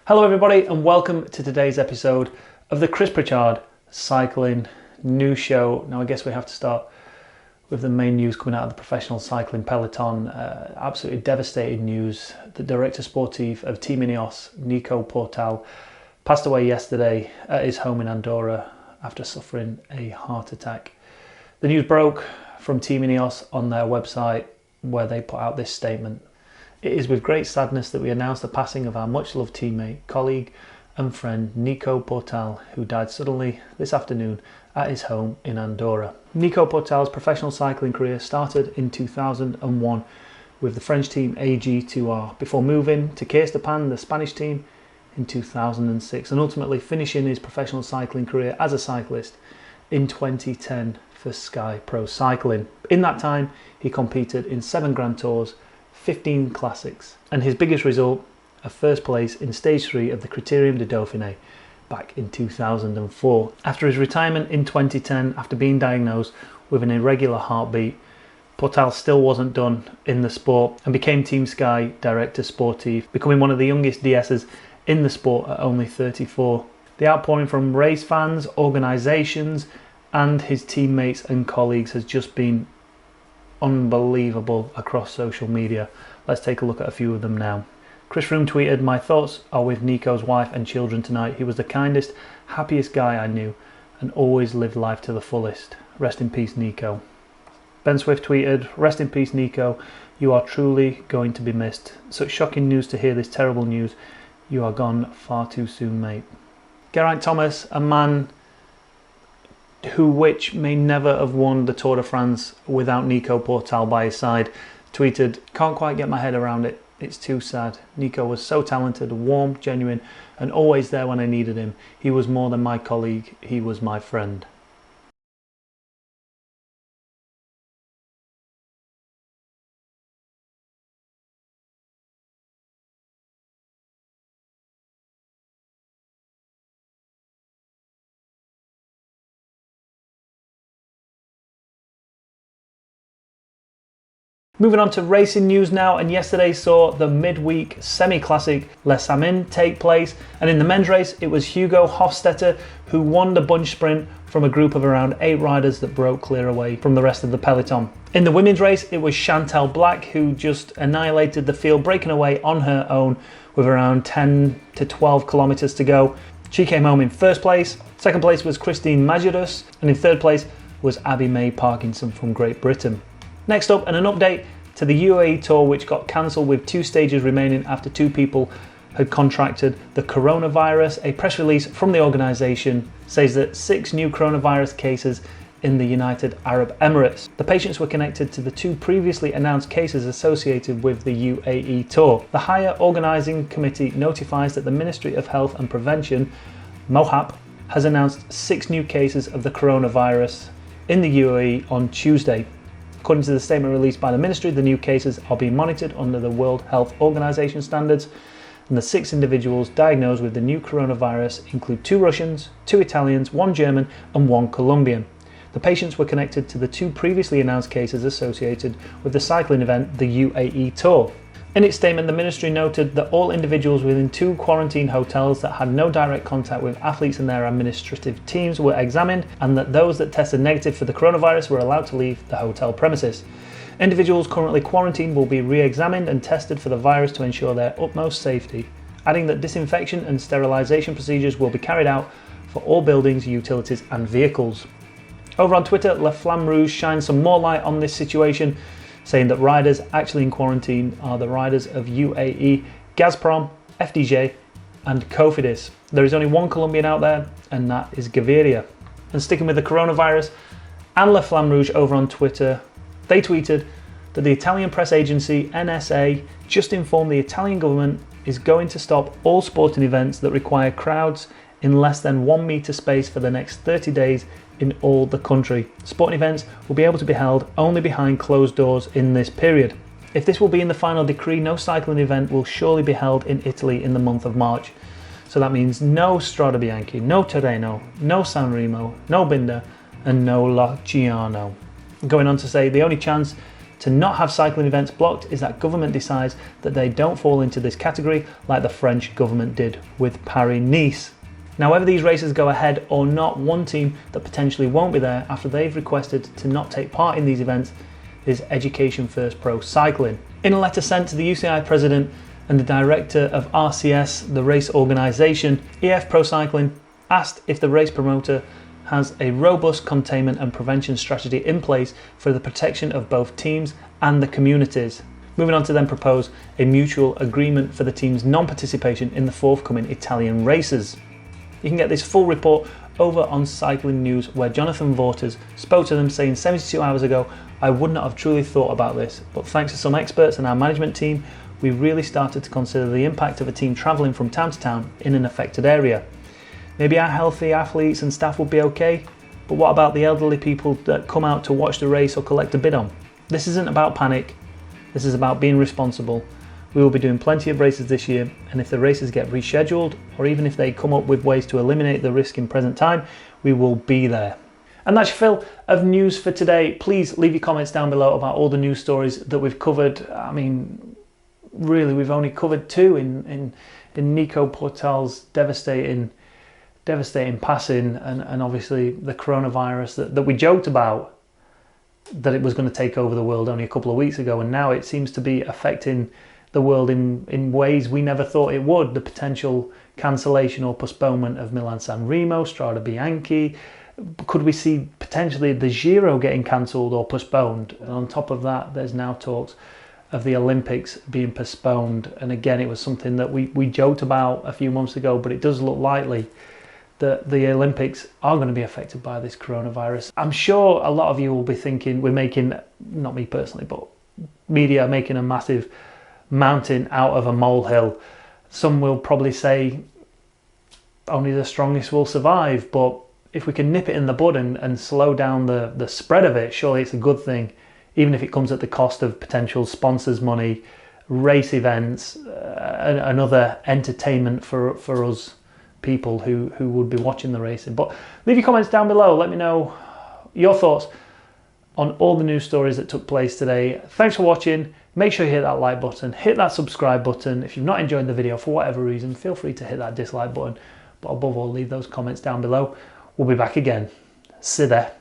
Hello everybody and welcome to today's episode of the Pritchard Cycling News Show. Now I guess we have to start with the main news coming out of the professional cycling peloton. Absolutely devastating news. The director sportif of Team Ineos, Nico Portal, passed away yesterday at his home in Andorra after suffering a heart attack. The news broke from Team Ineos on their website where they put out this statement. It is with great sadness that we announce the passing of our much-loved teammate, colleague and friend Nico Portal, who died suddenly this afternoon at his home in Andorra. Nico Portal's professional cycling career started in 2001 with the French team AG2R before moving to Kirstepan, the Spanish team, in 2006 and ultimately finishing his professional cycling career as a cyclist in 2010 for Sky Pro Cycling. In that time, he competed in 7 Grand Tours, 15 classics, and his biggest result, a first place in stage 3 of the Criterium de Dauphiné back in 2004. After his retirement in 2010, after being diagnosed with an irregular heartbeat, Portal still wasn't done in the sport and became Team Sky Director Sportif, becoming one of the youngest DSs in the sport at only 34. The outpouring from race fans, organisations and his teammates and colleagues has just been unbelievable across social media. Let's take a look at a few of them now. Chris Froome tweeted, "My thoughts are with Nico's wife and children tonight. He was the kindest, happiest guy I knew and always lived life to the fullest. Rest in peace, Nico." Ben Swift tweeted, "Rest in peace, Nico. You are truly going to be missed. Such shocking news to hear this terrible news. You are gone far too soon, mate." Geraint Thomas, a man which may never have won the Tour de France without Nico Portal by his side, tweeted, "Can't quite get my head around it. It's too sad. Nico was so talented, warm, genuine, and always there when I needed him. He was more than my colleague, he was my friend." Moving on to racing news now, and yesterday saw the midweek semi-classic Les Amis take place, and in the men's race it was Hugo Hofstetter who won the bunch sprint from a group of around 8 riders that broke clear away from the rest of the peloton. In the women's race it was Chantal Black who just annihilated the field, breaking away on her own with around 10 to 12 kilometers to go. She came home in first place. Second place was Christine Majorus, and in third place was Abby May Parkinson from Great Britain. Next up, and an update to the UAE Tour, which got cancelled with 2 stages remaining after 2 people had contracted the coronavirus. A press release from the organisation says that 6 new coronavirus cases in the United Arab Emirates. The patients were connected to the 2 previously announced cases associated with the UAE Tour. The higher organising committee notifies that the Ministry of Health and Prevention, MOHAP, has announced 6 new cases of the coronavirus in the UAE on Tuesday. According to the statement released by the ministry, the new cases are being monitored under the World Health Organization standards, and the 6 individuals diagnosed with the new coronavirus include 2 Russians, 2 Italians, 1 German and 1 Colombian. The patients were connected to the 2 previously announced cases associated with the cycling event, the UAE Tour. In its statement, the ministry noted that all individuals within 2 quarantine hotels that had no direct contact with athletes and their administrative teams were examined, and that those that tested negative for the coronavirus were allowed to leave the hotel premises. Individuals currently quarantined will be re-examined and tested for the virus to ensure their utmost safety, adding that disinfection and sterilisation procedures will be carried out for all buildings, utilities and vehicles. Over on Twitter, La Flamme Rouge shines some more light on this situation, saying that riders actually in quarantine are the riders of UAE, Gazprom, FDJ and Cofidis. There is only 1 Colombian out there, and that is Gaviria. And sticking with the coronavirus, and La Flamme Rouge over on Twitter, they tweeted that the Italian press agency NSA just informed the Italian government is going to stop all sporting events that require crowds in less than 1 metre space for the next 30 days in all the country. Sporting events will be able to be held only behind closed doors in this period. If this will be in the final decree, no cycling event will surely be held in Italy in the month of March. So that means no Strada Bianchi, no Tirreno, no San Remo, no Binda and no Lacciano. Going on to say the only chance to not have cycling events blocked is that government decides that they don't fall into this category like the French government did with Paris-Nice. Now, whether these races go ahead or not, one team that potentially won't be there after they've requested to not take part in these events is Education First Pro Cycling. In a letter sent to the UCI president and the director of RCS, the race organisation, EF Pro Cycling asked if the race promoter has a robust containment and prevention strategy in place for the protection of both teams and the communities. Moving on to then propose a mutual agreement for the team's non-participation in the forthcoming Italian races. You can get this full report over on Cycling News, where Jonathan Vaughters spoke to them, saying 72 hours ago, I would not have truly thought about this, but thanks to some experts and our management team, we really started to consider the impact of a team travelling from town to town in an affected area. Maybe our healthy athletes and staff would be okay, but what about the elderly people that come out to watch the race or collect a bid on? This isn't about panic, this is about being responsible. We will be doing plenty of races this year, and if the races get rescheduled, or even if they come up with ways to eliminate the risk in present time, we will be there. And that's your fill of news for today. Please leave your comments down below about all the news stories that we've covered. I mean, really, we've only covered two in Nico Portal's devastating passing, and obviously the coronavirus that we joked about, that it was going to take over the world only a couple of weeks ago, and now it seems to be affecting the world in ways we never thought it would. The potential cancellation or postponement of Milan-San Remo, Strada Bianchi. Could we see potentially the Giro getting cancelled or postponed? And on top of that, there's now talks of the Olympics being postponed. And again, it was something that we joked about a few months ago, but it does look likely that the Olympics are going to be affected by this coronavirus. I'm sure a lot of you will be thinking we're making, not me personally, but media are making a massive mountain out of a molehill. Some will probably say only the strongest will survive, but if we can nip it in the bud and slow down the spread of it, surely it's a good thing, even if it comes at the cost of potential sponsors' money, race events, and other entertainment for us people who would be watching the racing. But leave your comments down below, let me know your thoughts on all the news stories that took place today. Thanks for watching. Make sure you hit that like button, hit that subscribe button. If you've not enjoyed the video for whatever reason, feel free to hit that dislike button. But above all, leave those comments down below. We'll be back again. See there.